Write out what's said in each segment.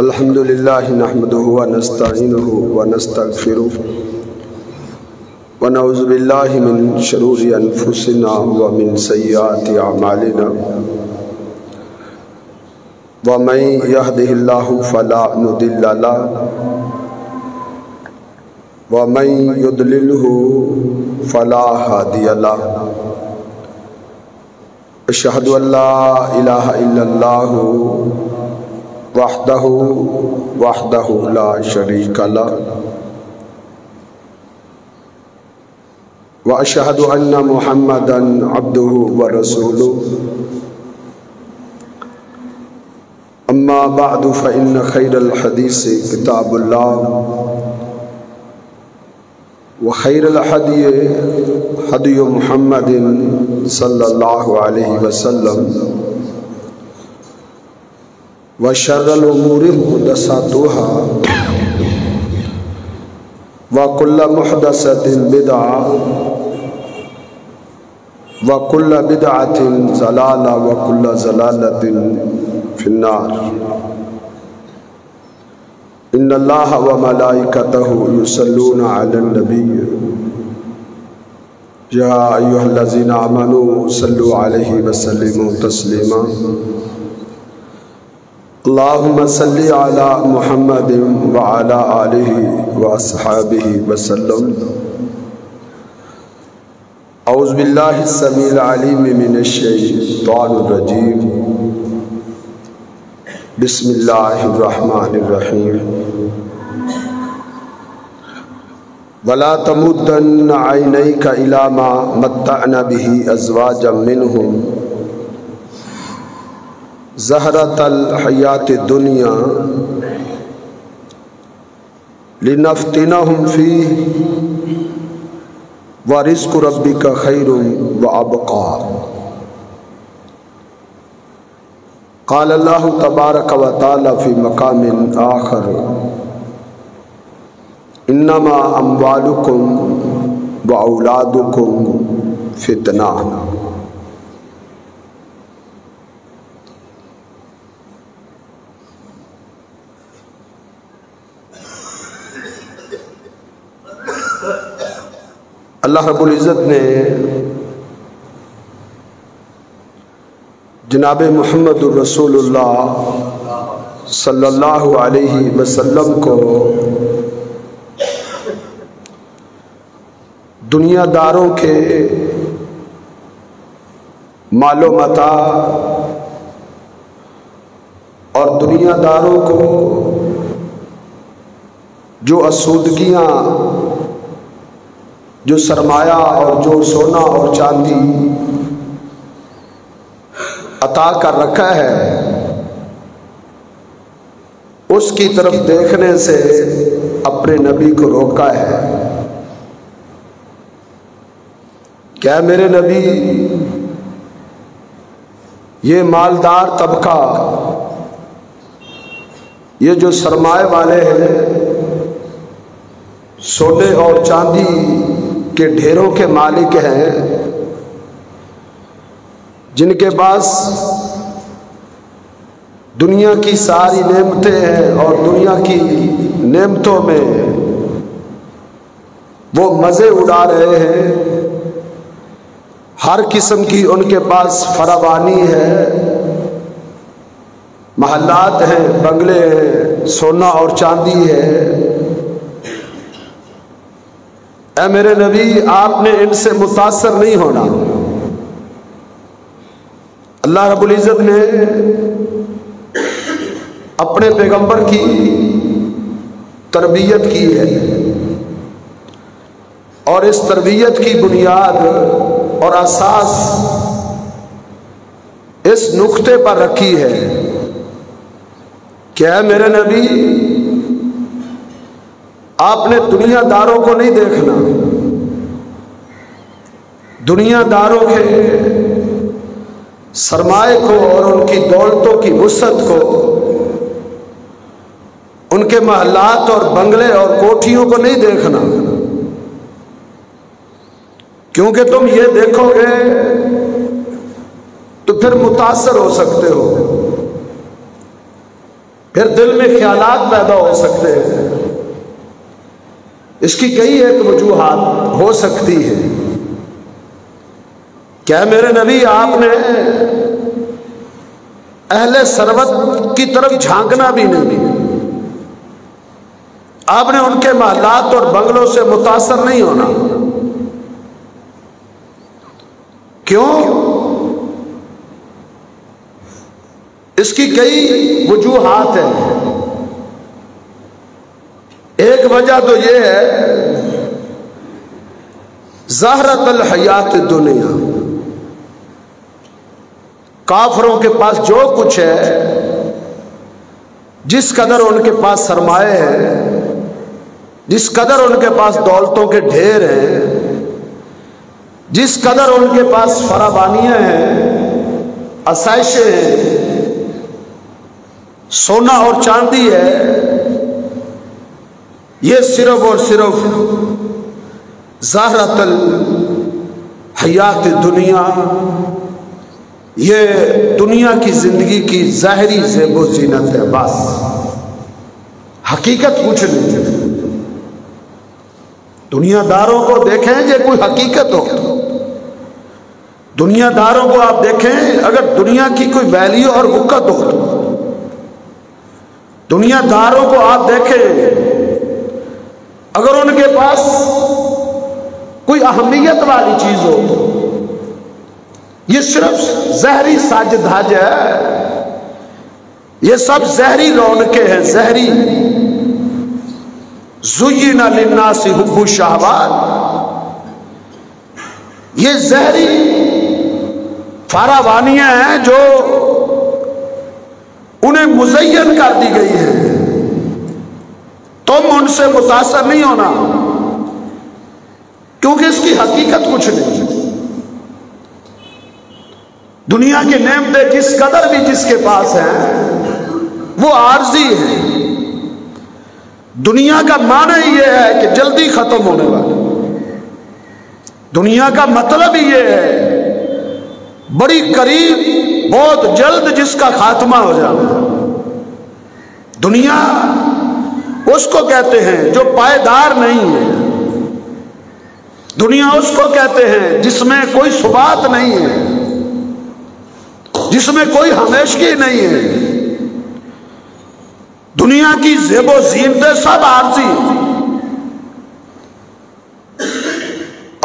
الحمد للہ نحمده ونستعینه ونستغفره ونعوذ باللہ من شرور انفسنا ومن سیئات اعمالنا ومن يهده الله فلا مضل له ومن يضلله فلا هادي له اشهد ان لا اله الا الله وحدہ لا شریک لہ واشہد ان محمدا عبدہ ورسولہ اما بعد فإن خیر الحدیث کتاب اللہ وخیر الہدی ہدی محمد صلی اللہ علیہ وسلم وشر الامور محدثاتها وكل محدثة بدعة وكل بدعة ضلالة وكل ضلالة في النار ان الله وملائكته يصلون على النبي يا ايها الذين آمنوا صلوا عليه وسلموا تسليما اللهم صل على محمد وعلى آلہ واصحابہ وسلم اعوذ باللہ السمیع العلیم من الشیطان الرجیم بسم اللہ الرحمن الرحیم ولا تمدن عینیک الی ما متعنا به ازواجا منہم زہرۃ الحیات الدنیا لنفتنہم فیہ ورزق ربک خیر وابقا قال اللہ تبارک و تعالی فی مقام آخر انما اموالکم واولادکم فتنہ اللہ رب العزت نے جناب محمد الرسول اللہ صلی اللہ علیہ وسلم کو دنیا داروں کے مال و متاع اور دنیا داروں کو جو اسودگیاں، جو سرمایہ اور جو سونا اور چاندی عطا کر رکھا ہے، اس کی طرف دیکھنے سے اپنے نبی کو روکا ہے۔ کیا میرے نبی یہ مالدار طبقہ، یہ جو سرمایہ والے ہیں، سونے اور چاندی کے ڈھیروں کے مالک ہیں، جن کے پاس دنیا کی ساری نعمتیں ہیں اور دنیا کی نعمتوں میں وہ مزے اڑا رہے ہیں، ہر قسم کی ان کے پاس فراوانی ہے، محلات ہیں، بنگلے ہیں، سونا اور چاندی ہے۔ اے میرے نبی، آپ نے ان سے متاثر نہیں ہونا۔ اللہ رب العزت نے اپنے پیغمبر کی تربیت کی ہے، اور اس تربیت کی بنیاد اور اساس اس نقطے پر رکھی ہے کہ اے میرے نبی، آپ نے دنیا داروں کو نہیں دیکھنا، دنیا داروں کے سرمائے کو اور ان کی دولتوں کی وسعت کو، ان کے محلات اور بنگلے اور کوٹھیوں کو نہیں دیکھنا، کیونکہ تم یہ دیکھو گے تو پھر متاثر ہو سکتے ہو۔ پھر دل میں خیالات پیدا ہو سکتے ہیں. اس کی کئی ایک وجوہات ہو سکتی ہے. کیا میرے نبی آپ نے اہل ثروت کی طرف جھانکنا بھی نہیں، آپ نے ان کے محلات اور بنگلوں سے متاثر نہیں ہونا. کیوں؟ اس کی کئی وجوہات ہیں. ایک وجہ تو یہ ہے زہرت الحیات دنیا. کافروں کے پاس جو کچھ ہے، جس قدر ان کے پاس سرمایہ ہے، جس قدر ان کے پاس دولتوں کے ڈھیر ہیں، جس قدر ان کے پاس فراوانیاں ہیں، آسائشیں ہیں، سونا اور چاندی ہے، یہ صرف اور صرف زہرت الحیات دنیا، یہ دنیا کی زندگی کی ظاہری زیب و زینت ہے. بس حقیقت کچھ نہیں. دنیا داروں کو دیکھیں یہ کوئی حقیقت ہو. دنیا داروں کو آپ دیکھیں، اگر دنیا کی کوئی ویلیو اور وقت ہو تو دنیا داروں کو آپ دیکھیں، اگر ان کے پاس کوئی اہمیت والی چیز ہو تو یہ صرف زہری ساج دھاج ہے. یہ سب زہری رونقیں ہیں، زہری. زُیِّنَ لِلنَّاسِ حُبُّ الشَّهَوَاتِ، یہ زہری فراوانیاں ہیں جو انہیں مزین کر دی گئی ہیں. تم ان سے متاثر نہیں ہونا، کیونکہ اس کی حقیقت کچھ نہیں. دنیا کی نعمتیں جس قدر بھی جس کے پاس ہیں وہ عارضی ہیں. دنیا کا معنی یہ ہے کہ جلدی ختم ہونے والی. دنیا کا مطلب یہ ہے بڑی قریب، بہت جلد جس کا خاتمہ ہو جانا. دنیا اس کو کہتے ہیں جو پائیدار نہیں ہے. دنیا اس کو کہتے ہیں جس میں کوئی ثبات نہیں ہے، جس میں کوئی ہمیشگی نہیں ہے. دنیا کی زیب و زینتیں سب عارضی،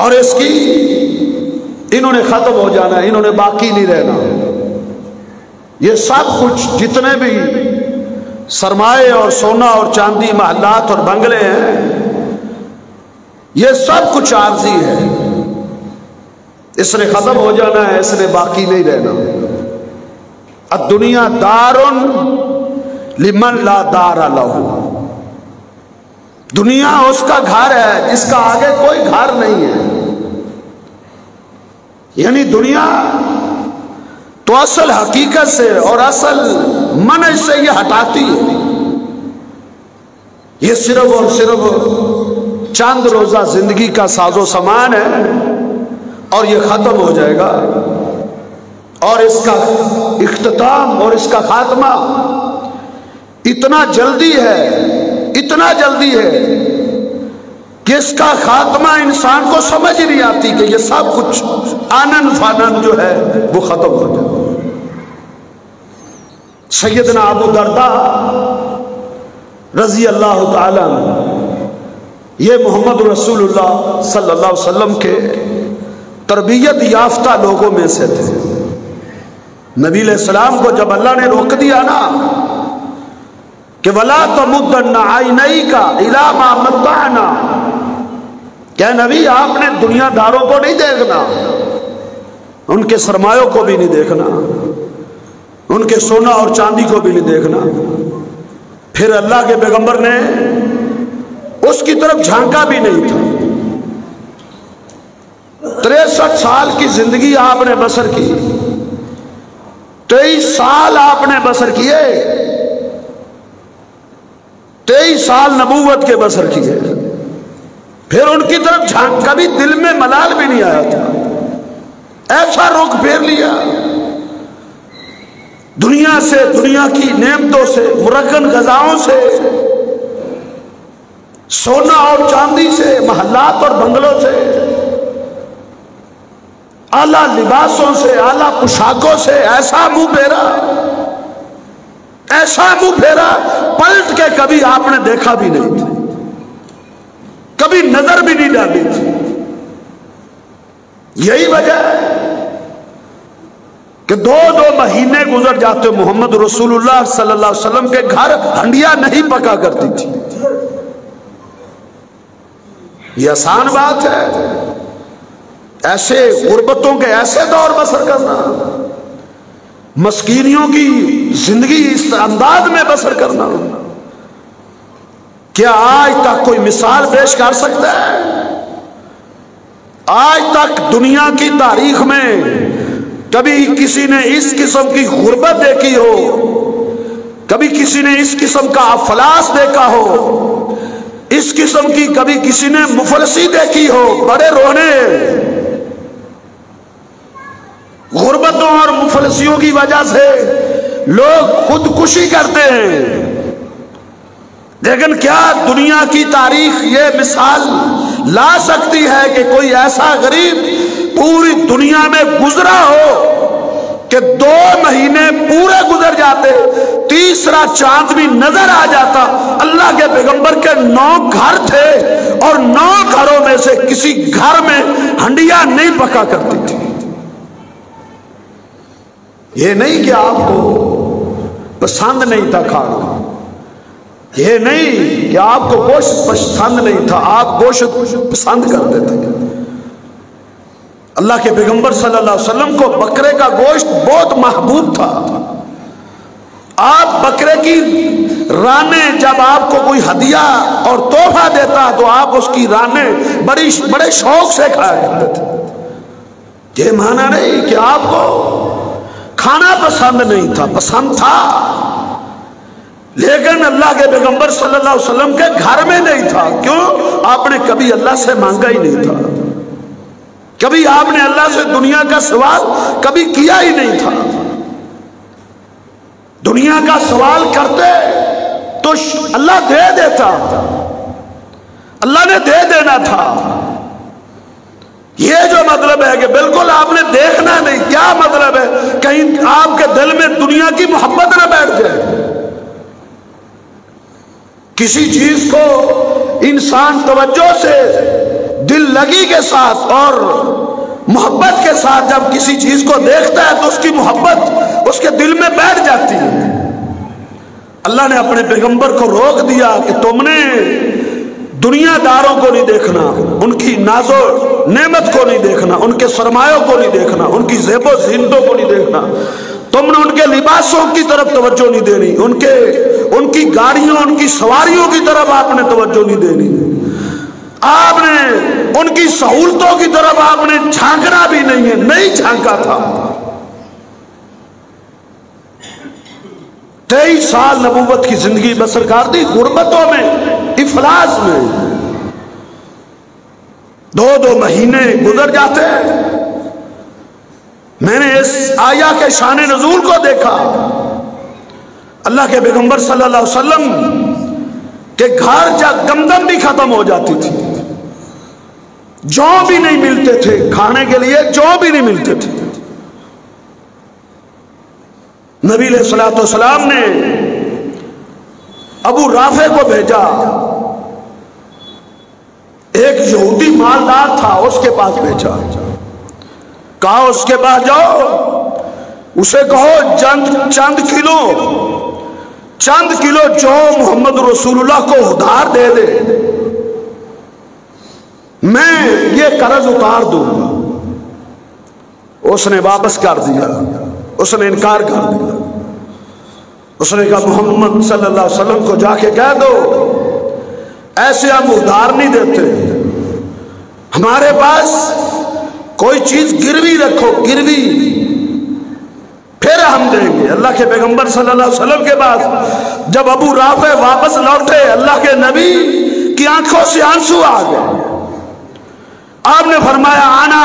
اور اس کی انہوں نے ختم ہو جانا ہے، انہوں نے باقی نہیں رہنا. یہ سب کچھ جتنے بھی سرمایہ اور سونا اور چاندی، محلات اور بنگلے ہیں، یہ سب کچھ عارضی ہے. اس نے ختم ہو جانا ہے، اس نے باقی نہیں رہنا. الدنیا دار لمن لا دار لہ. دنیا اس کا گھر ہے جس کا آگے کوئی گھر نہیں ہے. یعنی دنیا تو اصل حقیقت سے اور اصل منع سے یہ ہٹاتی ہے. یہ صرف اور صرف چند روزہ زندگی کا ساز و سامان ہے اور یہ ختم ہو جائے گا. اور اس کا اختتام اور اس کا خاتمہ اتنا جلدی ہے، اتنا جلدی ہے کہ اس کا خاتمہ انسان کو سمجھ نہیں آتی کہ یہ سب کچھ آنن فانن جو ہے وہ ختم ہو جائے. سیدنا ابو درداء رضی اللہ تعالیٰ عنہ، یہ محمد رسول اللہ صلی اللہ علیہ وسلم کے تربیت یافتہ لوگوں میں سے تھے. نبی علیہ السلام کو جب اللہ نے روک دیا نا کہ وَلَا تَمُدَّنَّ عَيْنَيْكَ إِلَىٰ مَا مَتَّعْنَا، کیا نبی آپ نے دنیا داروں کو نہیں دیکھنا، ان کے سرمایوں کو بھی نہیں دیکھنا، ان کے سونا اور چاندی کو بھی نہیں دیکھنا. پھر اللہ کے پیغمبر نے اس کی طرف جھانکا بھی نہیں تھا. 63 سال کی زندگی آپ نے بسر کی، 23 سال آپ نے بسر کیے، 23 سال نبوت کے بسر کیے. پھر ان کی طرف جھانک، کبھی دل میں ملال بھی نہیں آیا تھا. ایسا رخ پھیر لیا، دنیا سے، دنیا کی نعمتوں سے، مرغن غذاؤں سے، سونا اور چاندی سے، محلات اور بنگلوں سے، اعلیٰ لباسوں سے، اعلیٰ پوشاکوں سے ایسا منہ پھیرا، ایسا منہ پھیرا، پلٹ کے کبھی آپ نے دیکھا بھی نہیں تھا، کبھی نظر بھی نہیں ڈالی تھی۔ یہی وجہ ہے کہ دو مہینے گزر جاتے محمد رسول اللہ صلی اللہ علیہ وسلم کے گھر ہنڈیا نہیں پکا کرتی تھی۔ یہ آسان بات ہے ایسے غربتوں کے ایسے دور بسر کرنا، مسکینیوں کی زندگی اس انداز میں بسر کرنا؟ کیا آج تک کوئی مثال پیش کر سکتا ہے؟ آج تک دنیا کی تاریخ میں کبھی کسی نے اس قسم کی غربت دیکھی ہو، کبھی کسی نے اس قسم کا افلاس دیکھا ہو، اس قسم کی کبھی کسی نے مفلسی دیکھی ہو؟ بڑے رونے، غربتوں اور مفلسیوں کی وجہ سے لوگ خودکشی کرتے ہیں، لیکن کیا دنیا کی تاریخ یہ مثال لا سکتی ہے کہ کوئی ایسا غریب پوری دنیا میں گزرا ہو کہ 2 مہینے پورے گزر جاتے، تیسرا چاند بھی نظر آ جاتا؟ اللہ کے پیغمبر کے 9 گھر تھے اور 9 گھروں میں سے کسی گھر میں ہنڈیا نہیں پکا کرتی تھی۔ یہ نہیں کہ آپ کو پسند نہیں تھا کھانا، یہ نہیں کہ آپ کو گوشت پسند نہیں تھا، آپ گوشت پسند کرتے تھے۔ اللہ کے پیغمبر صلی اللہ علیہ وسلم کو بکرے کا گوشت بہت محبوب تھا۔ آپ بکرے کی رانیں، جب آپ کو کوئی ہدیہ اور تحفہ دیتا تو آپ اس کی رانیں بڑے شوق سے کھایا کرتے تھے۔ یہ معنی نہیں کہ آپ کو کھانا پسند نہیں تھا، پسند تھا، لیکن اللہ کے پیغمبر صلی اللہ علیہ وسلم کے گھر میں نہیں تھا۔ کیوں؟ آپ نے کبھی اللہ سے مانگا ہی نہیں تھا، کبھی آپ نے اللہ سے دنیا کا سوال کبھی کیا ہی نہیں تھا۔ دنیا کا سوال کرتے تو اللہ دے دیتا، اللہ نے دے دینا تھا۔ یہ جو مطلب ہے کہ بالکل آپ نے دیکھنا نہیں، کیا مطلب ہے؟ کہیں آپ کے دل میں دنیا کی محبت نہ بیٹھ جائے۔ کسی چیز کو انسان توجہ سے، دل لگی کے ساتھ اور محبت کے ساتھ جب کسی چیز کو دیکھتا ہے تو اس کی محبت اس کے دل میں بیٹھ جاتی ہے۔ اللہ نے اپنے پیغمبر کو روک دیا کہ تم نے دنیا داروں کو نہیں دیکھنا، ان کی ناز و نعمت کو نہیں دیکھنا، ان کے سرمایوں کو نہیں دیکھنا، ان کی زیب و زینتوں کو نہیں دیکھنا، تم نے ان کے لباسوں کی طرف توجہ نہیں دینی، ان کی گاڑیوں، ان کی سواریوں کی طرف آپ نے توجہ نہیں دینی، آپ نے ان کی سہولتوں کی طرف آپ نے جھانکنا بھی نہیں ہے، نہیں جھانکا تھا۔ 23 سال نبوت کی زندگی بسر کر دی غربتوں میں، افلاس میں۔ 2 مہینے گزر جاتے ہیں۔ میں نے اس آیا کے شان نزول کو دیکھا، اللہ کے پیغمبر صلی اللہ علیہ وسلم کے گھر جا گندم بھی ختم ہو جاتی تھی، جو بھی نہیں ملتے تھے کھانے کے لیے، جو بھی نہیں ملتے تھے۔ نبی علیہ الصلوۃ والسلام نے ابو رافع کو بھیجا، ایک یہودی مالدار تھا، اس کے پاس بھیجا، کہا اس کے پاس جاؤ، اسے کہو چند کلو جو محمد رسول اللہ کو ادھار دے دے، میں یہ قرض اتار دوں گا۔ اس نے واپس کر دیا، اس نے انکار کر دیا۔ اس نے کہا محمد صلی اللہ علیہ وسلم کو جا کے کہہ دو ایسے ہم ادھار نہیں دیتے، ہمارے پاس کوئی چیز گروی رکھو، گروی، پھر ہم دیں گے۔ اللہ کے پیغمبر صلی اللہ علیہ وسلم کے بعد جب ابو رافع واپس لوٹے، اللہ کے نبی کی آنکھوں سے آنسو آ گئے۔ آپ نے فرمایا انا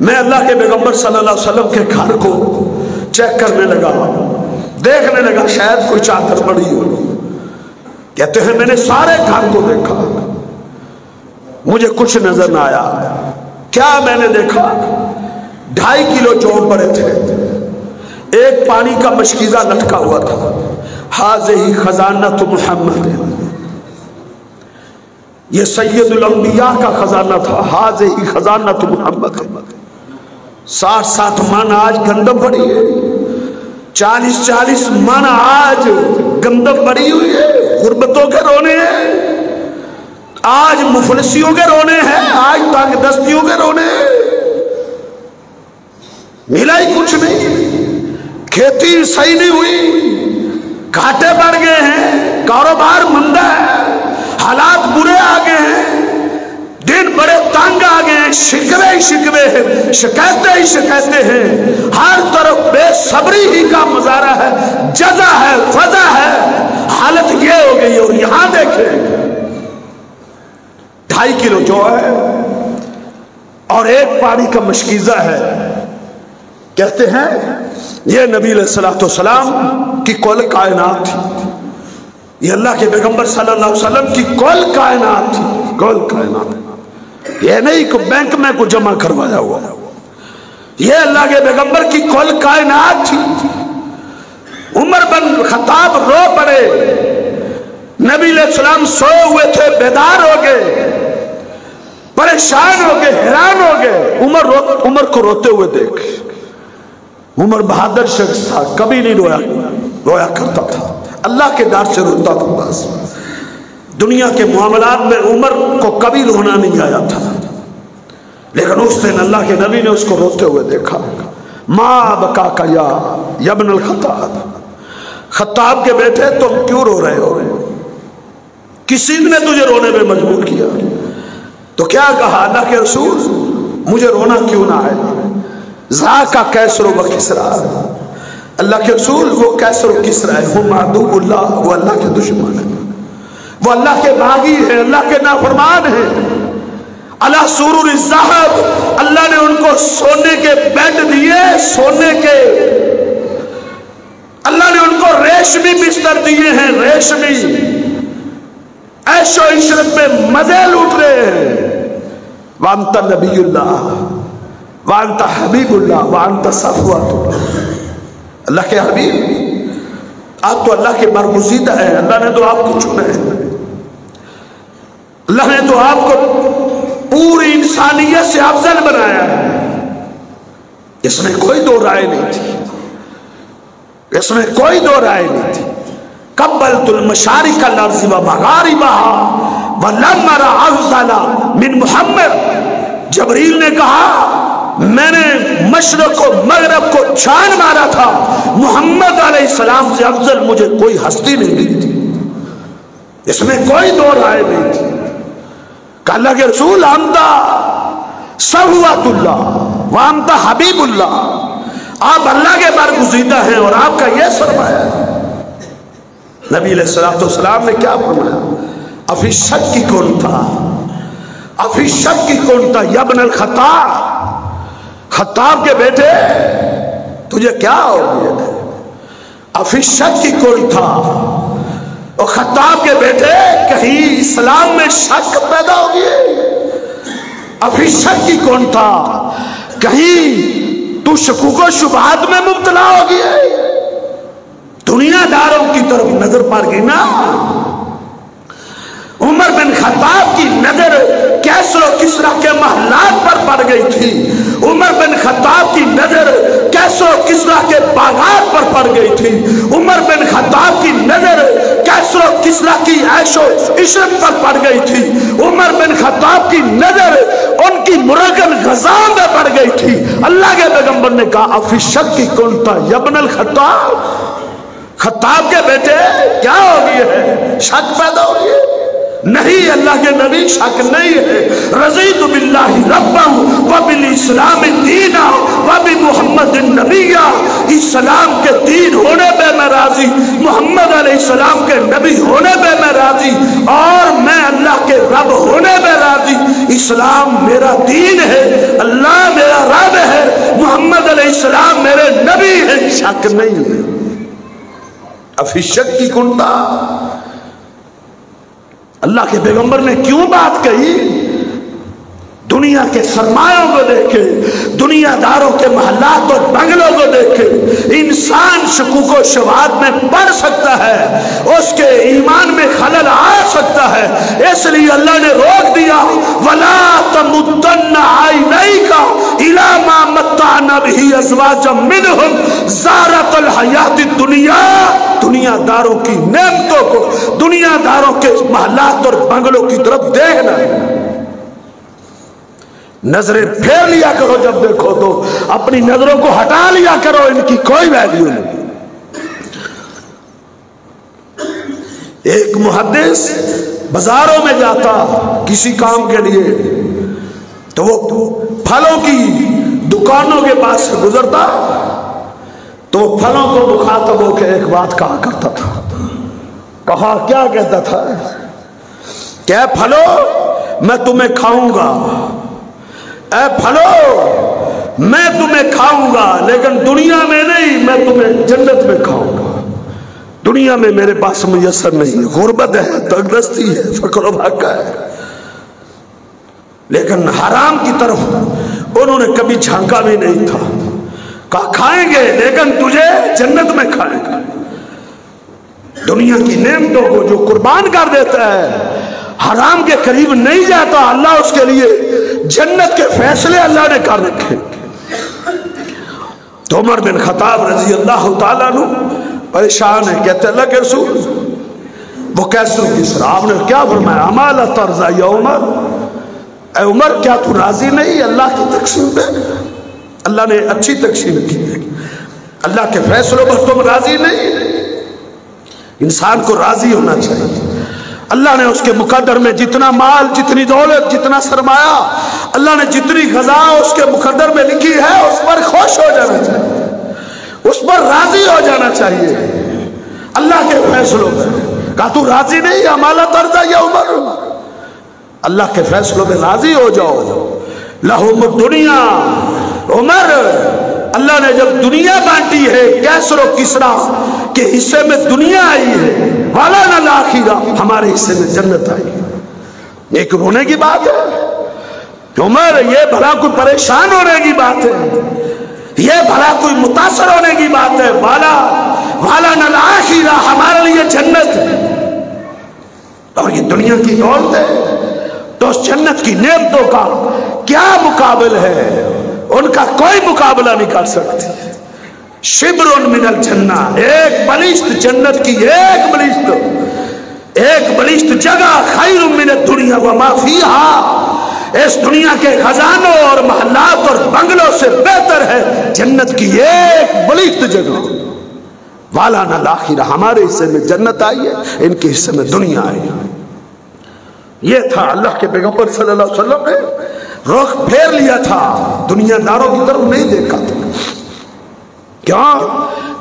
میں اللہ کے پیغمبر صلی اللہ علیہ وسلم کے گھر کو چیک کرنے لگا، دیکھنے لگا شاید کوئی چادر پڑی ہو۔ کہتے ہیں میں نے سارے گھر کو دیکھا، مجھے کچھ نظر نہ آیا۔ کیا میں نے دیکھا؟ 2.5 کلو جو پڑے تھے، ایک پانی کا مشکیزہ لٹکا ہوا تھا، حاذہ خزانۃ محمد، یہ سید الانبیاء کا خزانہ تھا، حاذہ خزانۃ محمد۔ 60 من آج گندم پڑی ہے، 40 من آج گندم پڑی ہوئی ہے، غربتوں کے رونے ہیں، آج مفلسیوں کے رونے ہیں، آج تنگ دستیوں کے رونے ہیں، ملا ہی کچھ نہیں، کھیتی صحیح نہیں ہوئی، گھاٹے بڑھ گئے ہیں، کاروبار مندہ ہے، حالات برے آ گئے ہیں، دن بڑے تنگ آ گئے ہیں، شکوے ہی شکوے ہیں، شکایتیں ہی شکایتیں ہیں، ہر طرف بے صبری ہی کا مظاہرہ ہے، جزا ہے، فضا ہے، حالت یہ ہو گئی۔ اور یہاں دیکھیں 2.5 کلو جو ہے اور ایک پانی کا مشکیزہ ہے، کہتے ہیں یہ نبی علیہ السلام کی کل کائنات تھی، یہ اللہ کے پیغمبر صلی اللہ علیہ وسلم کی کل کائنات تھی، کل کائنات، یہ نہیں کہ بینک میں کو جمع کروایا ہوا، یہ اللہ کے پیغمبر کی کل کائنات تھی۔ عمر بن خطاب رو پڑے، نبی علیہ السلام سوئے ہوئے تھے، بیدار ہو گئے، پریشان ہو گئے، حیران ہو گئے، عمر کو روتے ہوئے دیکھ۔ عمر بہادر شخص تھا، کبھی نہیں رویا کرتا تھا، اللہ کے ڈر سے روتا تھا بس، دنیا کے معاملات میں عمر کو کبھی رونا نہیں آیا تھا، لیکن اس دن اللہ کے نبی نے اس کو روتے ہوئے دیکھا۔ ما بکاک یا ابن الخطاب، خطاب کے بیٹے تم کیوں رو رہے ہو؟ کسی نے تجھے رونے میں مجبور کیا؟ تو کیا کہا اللہ کے رسول، مجھے رونا کیوں نہ آئے؟ ذاکا کیسر و کسرا، اللہ کے رسول وہ کیسر و کسرا ہے، ہم عدو اللہ، وہ اللہ کے دشمن ہے، وہ اللہ کے باغی ہے، اللہ کے نافرمان ہے۔ اللہ سرور الذہب، اللہ نے ان کو سونے کے بیڈ دیے، سونے کے، اللہ نے ان کو ریشمی بستر دیے ہیں، ریشمی، عیش و عشرت میں مزے لوٹ رہے ہیں۔ وانت نبی اللہ، وانت حبیب اللہ، وانت صفوت اللہ، اللہ کے حبیب، آپ تو اللہ کے برگزیدہ ہیں، اللہ نے تو آپ کو چنا ہے، اللہ نے تو آپ کو پوری انسانیت سے افضل بنایا ہے، اس میں کوئی دو رائے نہیں تھی، اس میں کوئی دو رائے نہیں تھی۔ قبلت المشارق الارض ومغاربها ولم ارى افضل من محمد، جبریل نے کہا میں نے مشرق و مغرب کو چھان مارا تھا، محمد علیہ السلام سے افضل مجھے کوئی ہستی نہیں ملی تھی، اس میں کوئی دو رائے نہیں تھی۔ کہ اللہ کے رسول انتا صفوت اللہ وانتا حبیب اللہ، آپ اللہ کے برگزیدہ ہیں اور آپ کا یہ سرمایہ ہے۔ نبی علیہ السلام نے کیا فرمایا؟ افی شک کی کون تھا، افی شک کی کون تھا یا ابن الخطاب، خطاب کے بیٹے تجھے کیا ہو گیا؟ افی شک کی کون تھا، اور خطاب کے بیٹے کہیں اسلام میں شک پیدا ہو گئے؟ افی شک کی کون تھا، کہیں تو شکوک و شبہات میں مبتلا ہو گئے؟ دنیا داروں کی طرف نظر پڑ گئی نا، عمر بن خطاب کی نظر کیسر و کسرا کے محلات پر پڑ گئی تھی، عمر بن خطاب کی نظر کیسر و کسرا کے باغات پر پڑ گئی تھی، عمر بن خطاب کی نظر کیسر و کسرا کی عیش و عشرت پر پڑ گئی تھی، عمر بن خطاب کی نظر ان کی مرغن غذا میں پڑ گئی تھی۔ اللہ کے پیغمبر نے کہا افی شک کی کون تھا یا ابن الخطاب، خطاب کے بیٹے کیا ہو گئی ہے، شک پیدا ہو گئی؟ نہیں، اللہ کے نبی شک نہیں ہے۔ رضیت باللہ ربا وبالاسلام دینا وبمحمد النبیہ، اسلام کے دین ہونے پہ میں راضی، محمد علیہ السلام کے نبی ہونے پہ میں راضی، اور میں اللہ کے رب ہونے پہ راضی۔ اسلام میرا دین ہے، اللہ میرا رب محمد علیہ السلام میرے نبی ہیں، شک نہیں ہے۔ افی شک کی کنتا، اللہ کے پیغمبر نے کیوں بات کہی؟ دنیا کے سرمایوں کو دیکھ کے، دنیا داروں کے محلات اور بنگلوں کو دیکھ کے انسان شکوک و شبہات میں پڑ سکتا ہے، اس کے ایمان میں خلل آ سکتا ہے، اس لیے اللہ نے روک دیا وَلَا تَمُدَّنَّ عَيْنَيْكَ إِلَىٰ مَا مَتَّعْنَا بِهِ أَزْوَاجًا مِّنْهُمْ زَارَةَ الْحَيَاةِ الدُّنْيَا، دنیا داروں کی نعمتوں کو، دنیا داروں کے محلات اور بنگلوں کی طرف دیکھنا ہے۔ نظریں پھیر لیا کرو، جب دیکھو تو اپنی نظروں کو ہٹا لیا کرو، ان کی کوئی ویلیو نہیں۔ ایک محدث بازاروں میں جاتا کسی کام کے لیے تو وہ پھلوں کی دکانوں کے پاس سے گزرتا تو وہ پھلوں کو مخاطب ہو کے ایک بات کہا کرتا تھا۔ کہا کیا کہتا تھا کہ اے پھلو میں تمہیں کھاؤں گا، اے پھلو میں تمہیں کھاؤں گا، لیکن دنیا میں نہیں، میں تمہیں جنت میں کھاؤں گا۔ دنیا میں میرے پاس میسر نہیں ہے، غربت ہے، تنگدستی ہے، فقر و بھاکہ ہے، لیکن حرام کی طرف انہوں نے کبھی جھانکا بھی نہیں تھا۔ کہا کھائیں گے لیکن تجھے جنت میں کھائیں گے۔ دنیا کی نعمتوں کو جو قربان کر دیتا ہے، حرام کے قریب نہیں جاتا، اللہ اس کے لیے جنت کے فیصلے اللہ نے کر رکھے۔ تو عمر بن خطاب رضی اللہ تعالیٰ عنہ پریشان ہے، کہتے اللہ کے رسول وہ کیسے کس طرح؟ آپ نے کیا فرمایا؟ اما لا ترضى یا عمر، اے عمر کیا تو راضی نہیں اللہ کی تقسیم پہ؟ اللہ نے اچھی تقسیم کی ہے، اللہ کے فیصلوں پر تم راضی نہیں؟ انسان کو راضی ہونا چاہیے۔ اللہ نے اس کے مقدر میں جتنا مال، جتنی دولت، جتنا سرمایہ، اللہ نے جتنی غذا اس کے مقدر میں لکھی ہے، اس پر خوش ہو جانا چاہیے، اس پر راضی ہو جانا چاہیے اللہ کے فیصلوں میں۔ کہا تو راضی نہیں؟ امالا ترضا یا عمر، اللہ کے فیصلوں میں راضی ہو جاؤ۔ لہم الدنیا، عمر اللہ نے جب دنیا بانٹی ہے کیسر و کسرا کے حصے میں دنیا آئی ہے، والا نہ لاخیرہ ہمارے حصے میں جنت آئی ہے۔ ایک رونے کی بات ہے عمر، یہ بھلا کوئی پریشان ہونے کی بات ہے؟ یہ بھلا کوئی متاثر ہونے کی بات ہے؟ والا نہ لاخیرہ ہمارے لیے جنت ہے، اور یہ دنیا کی دولت ہے تو اس جنت کی نعمتوں کا کیا مقابل ہے؟ ان کا کوئی مقابلہ نہیں کر سکتی۔ شبر من الجنہ، ایک بلشت جنت کی، ایک بلشت جگہ، خیر من الدنیا وما فیہا، اس دنیا کے خزانوں اور محلات اور بنگلوں سے بہتر ہے جنت کی ایک بلشت جگہ۔ والا نہ لاخرہ، ہمارے حصے میں جنت آئی ہے، ان کے حصے میں دنیا آئی ہے۔ یہ تھا اللہ کے پیغمبر صلی اللہ علیہ وسلم نے رخ پھیر لیا تھا، دنیا داروں کی طرف نہیں دیکھا تھا۔ کیا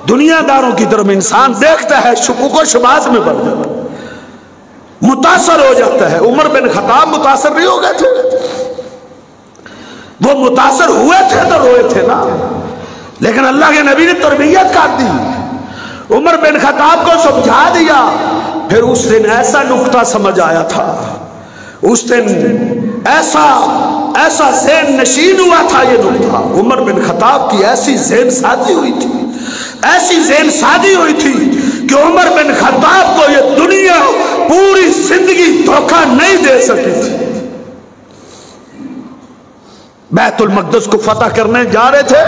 دنیا داروں کی طرف انسان دیکھتا ہے شکوک و شبہات میں بڑھ جاتا ہے، متاثر ہو جاتا ہے۔ عمر بن خطاب متاثر نہیں ہو گئے تھے؟ وہ متاثر ہوئے تھے تو روئے تھے نا، لیکن اللہ کے نبی نے تربیت کر دی، عمر بن خطاب کو سمجھا دیا۔ پھر اس دن ایسا نقطہ سمجھ آیا تھا، اس دن ایسا ذہن نشین ہوا تھا یہ نقطہ، عمر بن خطاب کی ایسی ذہن سازی ہوئی تھی، ایسی ذہن سازی ہوئی تھی کہ عمر بن خطاب کو یہ دنیا پوری زندگی دھوکہ نہیں دے سکی تھی۔ بیت المقدس کو فتح کرنے جا رہے تھے،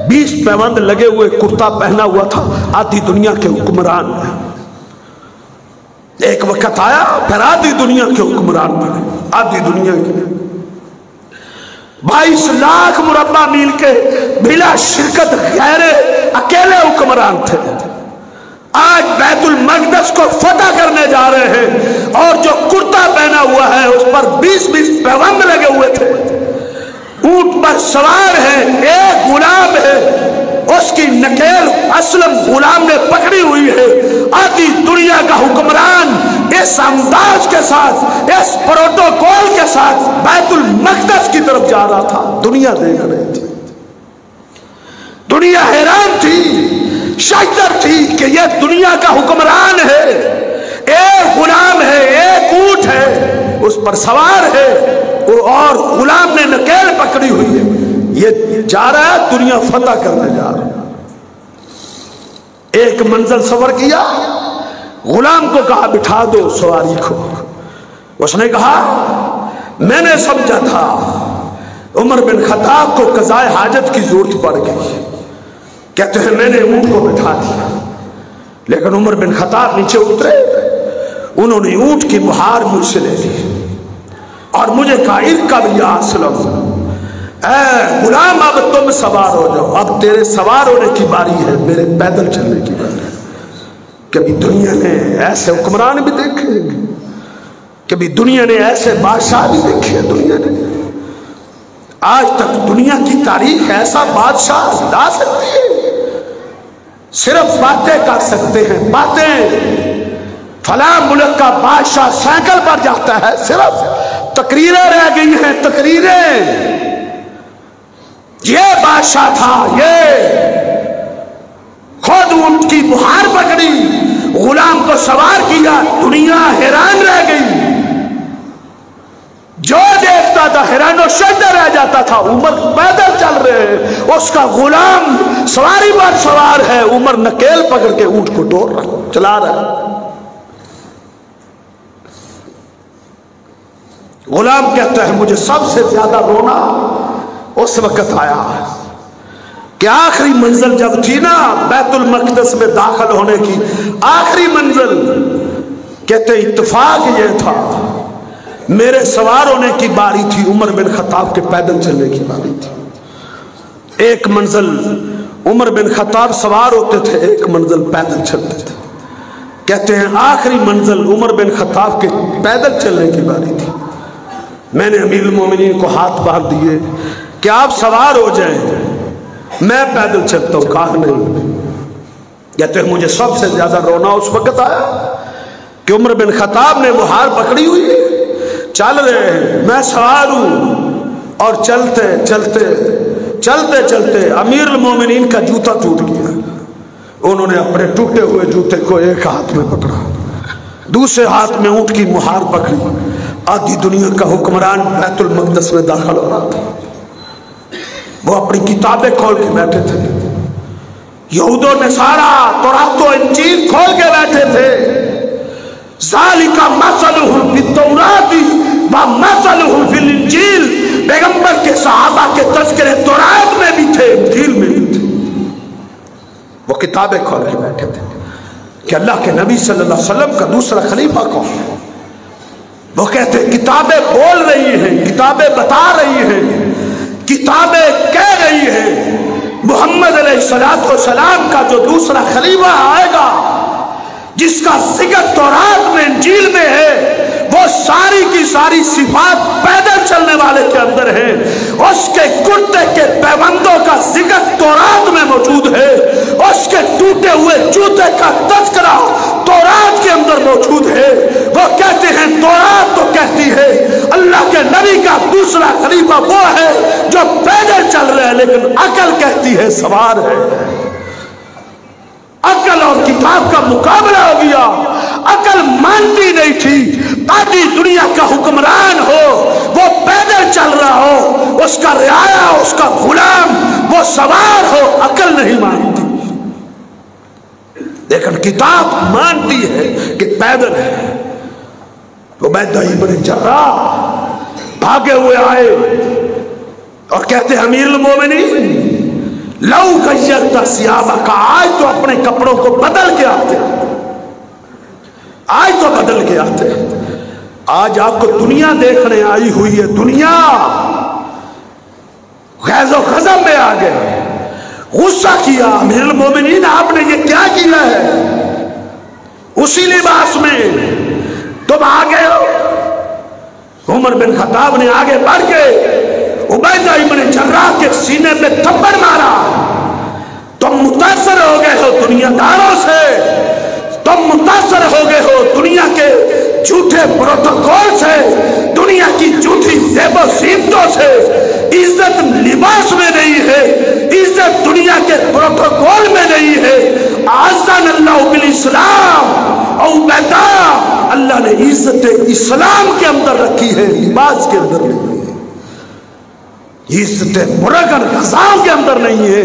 20 پیوند لگے ہوئے کرتا پہنا ہوا تھا، آدھی دنیا کے حکمران ہے۔ ایک وقت آیا پھر آدھی دنیا کے حکمران بنے، آدھی دنیا کے 22 لاکھ مربع میل کے بلا شرکت غیر اکیلے حکمران تھے۔ آج بیت المقدس کو فتح کرنے جا رہے ہیں اور جو کرتا پہنا ہوا ہے اس پر 20 پیوند لگے ہوئے تھے، اونٹ پر سوار ہے، ایک غلام ہے، اس کی نکیل اسلم غلام نے پکڑی ہوئی ہے۔ آدھی دنیا کا حکمران اس انداز کے ساتھ، اس پروٹوکول کے ساتھ بیت المقدس کی طرف جا رہا تھا، دنیا دیکھ رہے تھے۔ دنیا حیران تھی، شجر تھی کہ یہ دنیا کا حکمران ہے، ایک غلام ہے، ایک اونٹ ہے، اس پر سوار ہے، اور غلام نے نکیل پکڑی ہوئی ہے، یہ جا رہا ہے دنیا فتح کرنے جا رہا ہے۔ ایک منزل سفر کیا، غلام کو کہا بٹھا دو سواری کو، اس نے کہا میں نے سمجھا تھا عمر بن خطاب کو قضاء حاجت کی ضرورت پڑ گئی، کہتے ہیں میں نے اونٹ کو بٹھا دیا، لیکن عمر بن خطاب نیچے اترے، انہوں نے اونٹ کی مہار مجھ سے لے لی اور مجھے کہا ارکب یا اسلم، اے غلام اب تم سوار ہو جاؤ، اب تیرے سوار ہونے کی باری ہے، میرے پیدل چلنے کی باری ہے۔ کبھی دنیا نے ایسے حکمران بھی دیکھے، کبھی دنیا نے ایسے بادشاہ بھی دیکھے، دنیا نے آج تک دنیا کی تاریخ ایسا بادشاہ لا سکتی ہے؟ صرف باتیں کر سکتے ہیں، باتیں، فلاں ملک کا بادشاہ سائیکل پر جاتا ہے، صرف تقریریں رہ گئی ہیں، تقریریں۔ یہ بادشاہ تھا، یہ خود اونٹ کی مہار پکڑی، غلام کو سوار کیا، دنیا حیران رہ گئی، جو دیکھتا تھا حیران و شدہ رہ جاتا تھا۔ عمر پیدل چل رہے ہیں، اس کا غلام سواری پر سوار ہے، عمر نکیل پکڑ کے اونٹ کو ڈور رہا، چلا رہا ہے۔ غلام کہتا ہے مجھے سب سے زیادہ رونا اس وقت آیا کہ آخری منزل جب تھی نا بیت المقدس میں داخل ہونے کی، آخری منزل، کہتے اتفاق یہ تھا میرے سوار ہونے کی باری تھی، عمر بن خطاب کے پیدل چلنے کی باری تھی۔ ایک منزل عمر بن خطاب سوار ہوتے تھے، ایک منزل پیدل چلتے تھے۔ کہتے ہیں آخری منزل عمر بن خطاب کے پیدل چلنے کی باری تھی، میں نے امیر المومنین کو ہاتھ باندھ دیے کہ آپ سوار ہو جائیں، میں پیدل چلتا ہوں۔ کہا نہیں۔ کہتے ہیں مجھے سب سے زیادہ رونا اس وقت آیا کہ عمر بن خطاب نے وہ ہار پکڑی ہوئی ہے، چل رہے ہیں، میں سوار ہوں، اور چلتے چلتے چلتے چلتے امیر المومنین کا جوتا ٹوٹ گیا، انہوں نے اپنے ٹوٹے ہوئے جوتے کو ایک ہاتھ میں پکڑا، دوسرے ہاتھ میں اونٹ کی مہار پکڑی، آدھی دنیا کا حکمران بیت المقدس میں داخل ہو رہا تھا، وہ اپنی کتابیں کھول کے بیٹھے تھے، یہود و نصارہ تورات و انجیل کھول کے بیٹھے تھے۔ ذالک مثلہم فی التوراۃ و مثلہم فی الانجیل، پیغمبر کے صحابہ کے تذکرے تورات میں بھی تھے، انجیل میں بھی تھے، وہ کتابیں کھول کے بیٹھے تھے کہ اللہ کے نبی صلی اللہ علیہ وسلم کا دوسرا خلیفہ کون ہے۔ وہ کہتے ہیں کتابیں بول رہی ہیں، کتابیں بتا رہی ہیں، کتابیں کہہ رہی ہیں محمد علیہ السلام کا جو دوسرا خلیفہ آئے گا، جس کا ذکر تورات میں انجیل میں ہے، وہ ساری کی ساری صفات پیدل چلنے والے کے اندر ہے، اس کے کرتے کے پیبندوں کا ذکر تورات میں موجود ہے، اس کے ٹوٹے ہوئے جوتے کا تذکرہ تورات کے اندر موجود ہے۔ وہ کہتے ہیں تورات تو کہتی ہے اللہ کے نبی کا دوسرا خلیفہ وہ ہے جو پیدل چل رہا ہے، لیکن عقل کہتی ہے سوار ہے۔ عقل اور کتاب کا مقابلہ ہو گیا، عقل مانتی نہیں تھی تاکہ دنیا کا حکمران ہو، وہ پیدل چل رہا ہو، اس کا رعایا، اس کا غلام وہ سوار ہو، عقل نہیں مانتی، لیکن کتاب مانتی ہے کہ پیدل ہے۔ عبیدہ ابن جراح بھاگے ہوئے آئے اور کہتے ہیں امیر المومنین لو غیرت ثیابک، آج تو اپنے کپڑوں کو بدل کے آتے، آج تو بدل کے آتے، آج آپ کو دنیا دیکھنے آئی ہوئی ہے، دنیا غیظ و غضب میں آ گئے، غصہ کیا امیر المومنین آپ نے یہ کیا کیا ہے، اسی لباس میں تم آ گئے ہو۔ عمر بن خطاب نے آگے بڑھ کے عبیدہ ابن جراح کے سینے پہ تھپڑ مارا، تم متاثر ہو گئے ہو دنیا داروں سے، تم متاثر ہو گئے ہو دنیا کے جھوٹے پروٹوکول سے، دنیا کی جھوٹی زیب و زینتوں سے، عزت لباس میں نہیں ہے، عزت دنیا کے پروٹوکول میں نہیں ہے. اعزنا اللہ بالاسلام او بیدا، اللہ نے عزت اسلام کے اندر رکھی ہے، لباس کے اندر نہیں ہے. عزت مرغن غذاؤں کے اندر نہیں ہے.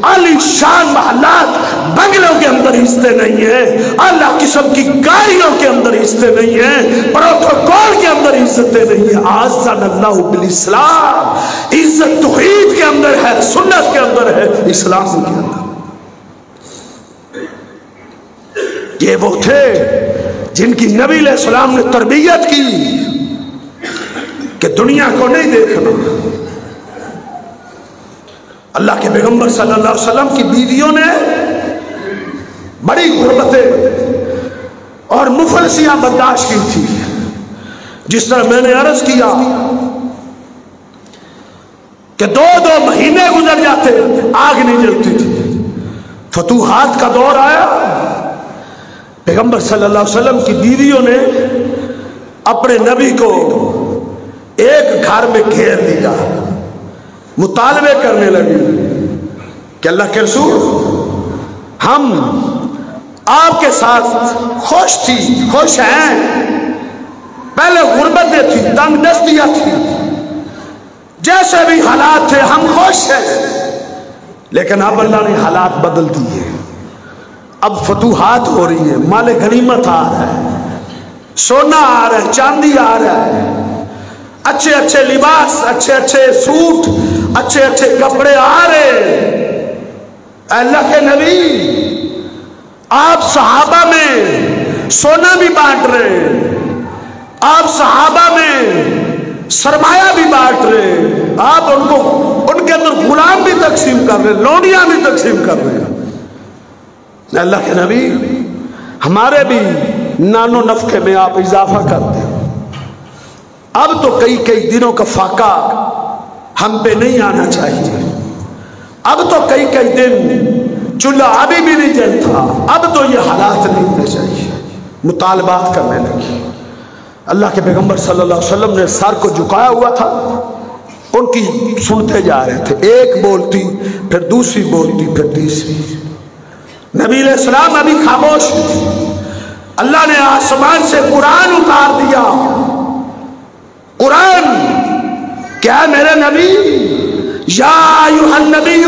عالی شان محلات بنگلوں کے اندر عزتیں نہیں ہیں. اللہ قسم کی گاڑیوں کے اندر عزتیں نہیں ہیں. پروٹوکول کے اندر عزتیں نہیں ہیں. اعزنا اللہ بالاسلام، عزت توحید کے اندر ہے، سنت کے اندر ہے، اسلام کے اندر. یہ وہ تھے جن کی نبی علیہ السلام نے تربیت کی کہ دنیا کو نہیں دیکھنا. اللہ کے پیغمبر صلی اللہ علیہ وسلم کی بیویوں نے بڑی غربتیں اور مفلسیاں برداشت کی تھی. جس طرح میں نے عرض کیا کہ 2 مہینے گزر جاتے آگ نہیں جلتی تھی. فتوحات کا دور آیا، پیغمبر صلی اللہ علیہ وسلم کی بیویوں نے اپنے نبی کو ایک گھر میں گھیر لیا، مطالبے کرنے لگے کہ اللہ کے رسول ہم آپ کے ساتھ خوش ہیں. پہلے غربتیں تھی، تنگ دستیاں تھی، جیسے بھی حالات تھے ہم خوش ہیں. لیکن اب اللہ نے حالات بدل دیے. اب فتوحات ہو رہی ہے، مال غنیمت آ رہا ہے، سونا آ رہا ہے، چاندی آ رہا ہے، اچھے اچھے لباس، اچھے اچھے سوٹ، اچھے اچھے کپڑے آ رہے. اللہ کے نبی آپ صحابہ میں سونا بھی بانٹ رہے، آپ صحابہ میں سرمایہ بھی بانٹ رہے، آپ ان کے اندر غلام بھی تقسیم کر رہے، لونیاں بھی تقسیم کر رہے. اللہ کے نبی ہمارے بھی نانو نفقے میں آپ اضافہ کرتے. اب تو کئی دنوں کا فاقہ ہم پہ نہیں آنا چاہیے. اب تو کئی دن چولہا ابھی بھی نہیں جلتا. اب تو یہ حالات نہیں ہونے چاہیے. مطالبات کرنے لگی. اللہ کے پیغمبر صلی اللہ علیہ وسلم نے سر کو جھکایا ہوا تھا، ان کی سنتے جا رہے تھے. ایک بولتی، پھر دوسری بولتی، پھر تیسری. نبی علیہ السلام ابھی خاموش تھے. اللہ نے آسمان سے قرآن اتار دیا. قرآن کیا میرے نبی، یا ایھا النبی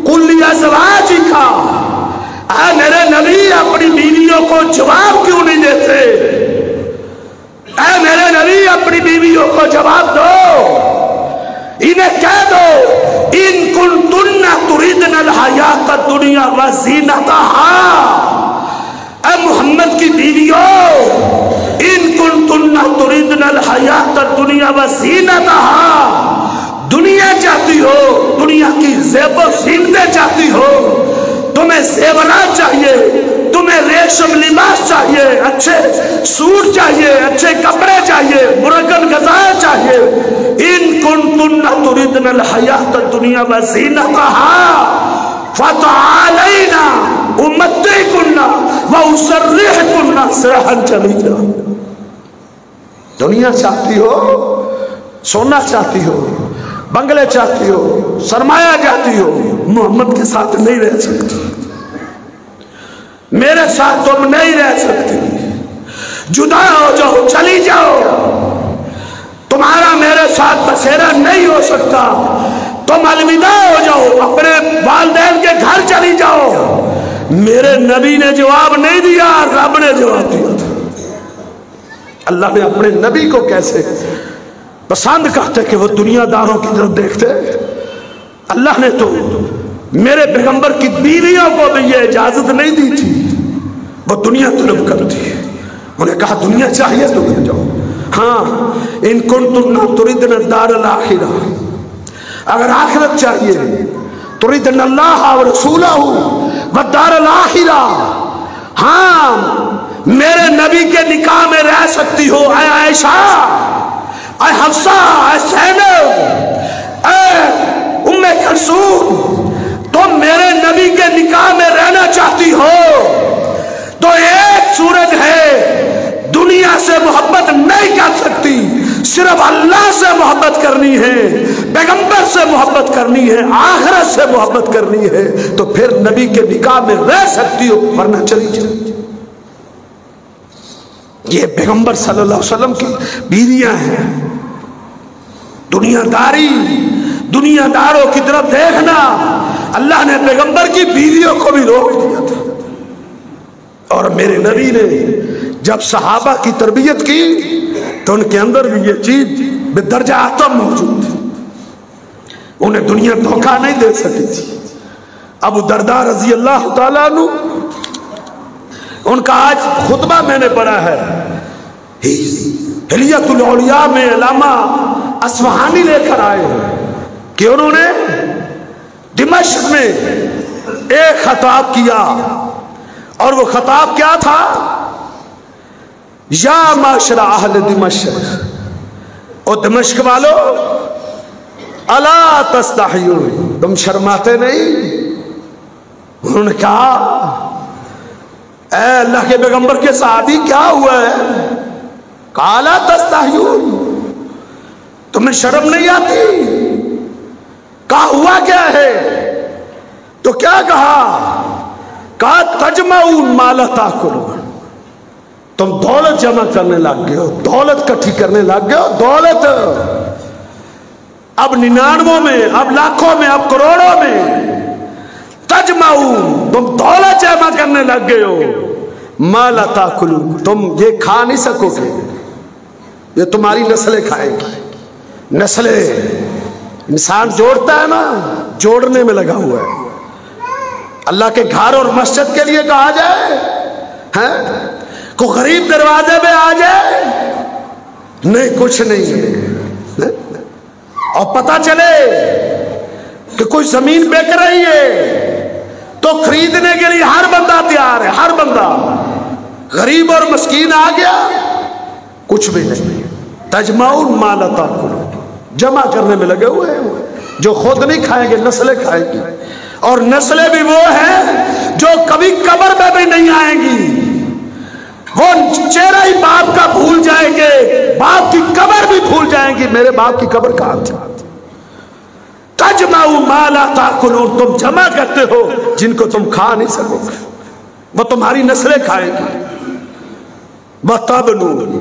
قل لازواجک، اے میرے نبی اپنی بیویوں کو جواب کیوں نہیں دیتے؟ اے میرے نبی اپنی بیویوں کو جواب دو. انہیں کہہ دو ان کنتن تریدن الحیات الدنیا وزینتہا. اے محمد کی بیویوں، ان کنتن تریدن الحیات الدنیا وزینتہا، دنیا چاہتی ہو، دنیا کی زیب و زینتیں چاہتی ہو، تمہیں زیورات چاہیے، تمہیں ریشم لباس چاہیے، اچھے سوٹ چاہیے، اچھے کپڑے چاہیے، مرغن غذائیں چاہیے. ان کنتن تریدن الحیات الدنیا وزینتہا فتعالینا امتعکن واسرحکن سراحا جمیلا. دنیا چاہتی ہو، سونا چاہتی ہو، بنگلے چاہتی ہو، سرمایہ چاہتی ہو، محمد کے ساتھ نہیں رہ سکتی. میرے ساتھ تم نہیں رہ سکتی. جدا ہو جاؤ، چلی جاؤ. تمہارا میرے ساتھ بسیرا نہیں ہو سکتا. تم الوداع ہو جاؤ، اپنے والدین کے گھر چلی جاؤ. میرے نبی نے جواب نہیں دیا، رب نے جواب دیا تھا. اللہ نے اپنے نبی کو کیسے پسند کرتے کہ وہ دنیا داروں کی طرف دیکھتے. اللہ نے تو میرے پیغمبر کی بیویوں کو بھی یہ اجازت نہیں دی تھی، وہ دنیا طلب کرتی. انہیں کہا دنیا چاہیے تو گھر جاؤ. ہاں ان کنتن تریدن الدار الاخرہ، اگر آخرت چاہیے، تریدن اللہ ورسولہ والدار الاخرہ، ہاں میرے نبی کے نکاح میں رہ سکتی ہو. اے عائشہ، اے حفصہ، اے زینب، اے ام کلثوم، تم میرے نبی کے نکاح میں رہنا چاہتی ہو تو ایک صورت ہے، دنیا سے محبت نہیں کر سکتی صرف اللہ سے محبت کرنی ہے، پیغمبر سے محبت کرنی ہے، آخرت سے محبت کرنی ہے، تو پھر نبی کے نکاح میں رہ سکتی ہو، ورنہ چلی جائے۔ یہ پیغمبر صلی اللہ علیہ وسلم کی بیویاں ہیں۔ دنیا داروں کی طرف دیکھنا، اللہ نے پیغمبر کی بیویوں کو بھی روک دیا تھا۔ اور میرے نبی نے جب صحابہ کی تربیت کی تو ان کے اندر بھی یہ چیز بدرجہ آتم موجود تھی، انہیں دنیا دھوکہ نہیں دے سکی تھی۔ ابو درداء رضی اللہ تعالیٰ عنہ، ان کا آج خطبہ میں نے پڑھا ہے، حلیت الاولیاء میں علامہ اصفہانی لے کر آئے ہیں کہ انہوں نے دمشق میں ایک خطاب کیا، اور وہ خطاب کیا تھا؟ یا معاشر اہل دمشق، او دمشق والو، الا تستحیون، تم شرماتے نہیں؟ انہوں نے کہا اے اللہ کے پیغمبر کے صحابی کیا ہوا ہے؟ کہا لا تستحیون، تمہیں شرم نہیں آتی؟ کہا ہوا کیا ہے؟ تو کیا کہا؟ کہا تجمعون ما لا تاکلون، تم دولت جمع کرنے لگ گئے ہو، دولت کٹھی کرنے لگ گئے ہو، دولت اب 99 میں، اب لاکھوں میں، اب کروڑوں میں، تجمعون، تم دولت جمع کرنے لگ گئے ہو، ما لا تاکلون، تم یہ کھا نہیں سکو گے، یہ تمہاری نسلیں کھائیں گی۔ نسلیں، انسان جوڑتا ہے نا، جوڑنے میں لگا ہوا ہے۔ اللہ کے گھر اور مسجد کے لیے کہا جائے، کوئی غریب دروازے میں آ جائے، نہیں کچھ نہیں ہے، اور پتہ چلے کہ کوئی زمین بیک رہی ہے تو خریدنے کے لیے ہر بندہ تیار ہے، ہر بندہ، غریب اور مسکین آ گیا کچھ بھی نہیں۔ تجمعون ما لا تاکلون، جمع کرنے میں لگے ہوئے ہیں، جو خود نہیں کھائیں گے نسلیں کھائیں گی، اور نسلیں بھی وہ ہیں جو کبھی قبر میں بھی نہیں آئیں گی، وہ چہرہ ہی باپ کا بھول جائیں گے، باپ کی قبر بھی بھول جائیں گی، میرے باپ کی قبر کہاں تھی۔ تجمعون ما لا تاکلون، تم جمع کرتے ہو جن کو تم کھا نہیں سکو گے، وہ تمہاری نسلیں کھائیں گی۔ وَتَبْنُونَ،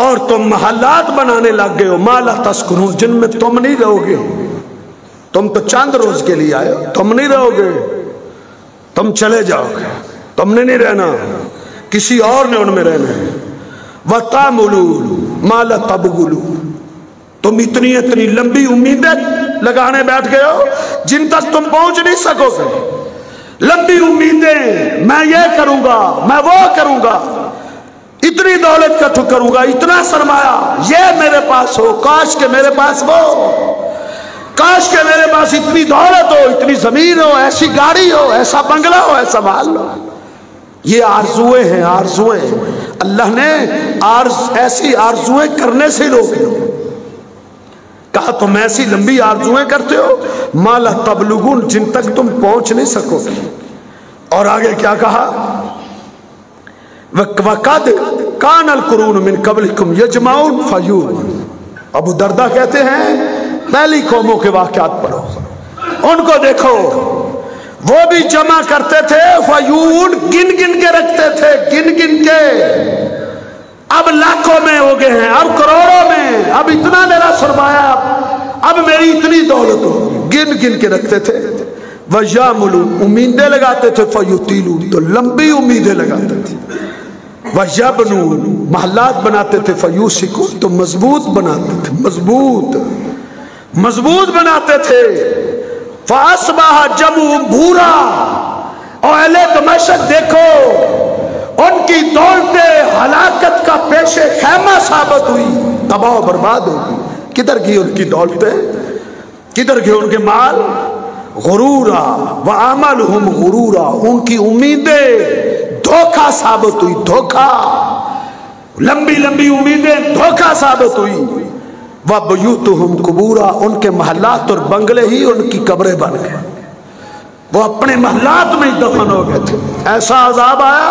اور تم محلات بنانے لگ گئے ہو، ما لا تسکنون، جن میں تم نہیں رہو گے، تم تو چند روز کے لیے آئے ہو، تم نہیں رہو گے، تم چلے جاؤ گے، تم نے نہیں رہنا، کسی اور نے ان میں رہنا ہے۔ وَتَعْمُلُونَ مَا لَا تَبْغُلُونَ، تم اتنی لمبی امیدیں لگانے بیٹھ گئے ہو جن تک تم پہنچ نہیں سکو گے، لمبی امیدیں، میں یہ کروں گا، میں وہ کروں گا، اتنی دولت کا کروں گا، اتنا سرمایہ، یہ میرے پاس ہو، کاش کہ میرے پاس وہ، کاش کہ میرے پاس اتنی دولت ہو، اتنی زمین ہو، ایسی گاڑی ہو، ایسا بنگلہ ہو، ایسا محل ہو۔ یہ آرزویں ہیں، آرزویں، اللہ نے ایسی آرزویں کرنے سے روکے، کہا تم ایسی لمبی آرزویں کرتے ہو، ما لا تبلغون، جن تک تم پہنچ نہیں سکو گے۔ اور آگے کیا کہا؟ وَقَدْ كَانَ الْقُرُونُ مِنْ قَبْلِكُمْ يَجْمَعُونَ فَيُوعُونَ، ابو درداء کہتے ہیں پہلی قوموں کے واقعات پڑھو، ان کو دیکھو، وہ بھی جمع کرتے تھے، فیون، گن گن کے رکھتے تھے، گن گن کے، اب لاکھوں میں ہو گئے ہیں، اب کروڑوں میں، اب اتنا میرا سرمایہ، اب میری اتنی دولت ہو، گن گن کے رکھتے تھے۔ وَيَعْمُلُونَ، امیدیں لگاتے تھے، فَيُطِيلُونَ، تو لمبی امیدیں لگاتے تھے۔ وَيَبْنُونَ، محلات بناتے تھے، فَيُوسِكُونَ، تو مضبوط بناتے تھے، مضبوط بناتے تھے۔ فَأَصْبَحَ جَمْعُهُمْ بُورًا، اور اہل دمشق دیکھو، ان کی دولتیں ہلاکت کا پیش خیمہ ثابت ہوئی، تباہ و برباد ہوگی۔ کدھر گئی ان کی دولتیں، کدھر گئے ان کے مال؟ غرورا وَعَمَلُهُمْ غرورا، ان کی امیدیں دھوکہ ثابت ہوئی، دھوکہ، لمبی لمبی امیدیں دھوکہ ثابت ہوئی۔ وَبُيُوتُهُمْ قُبُورًا، ان کے محلات اور بنگلے ہی ان کی قبریں بن گئے، وہ اپنے محلات میں ہی دفن ہو گئے تھے۔ ایسا عذاب آیا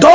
2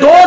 2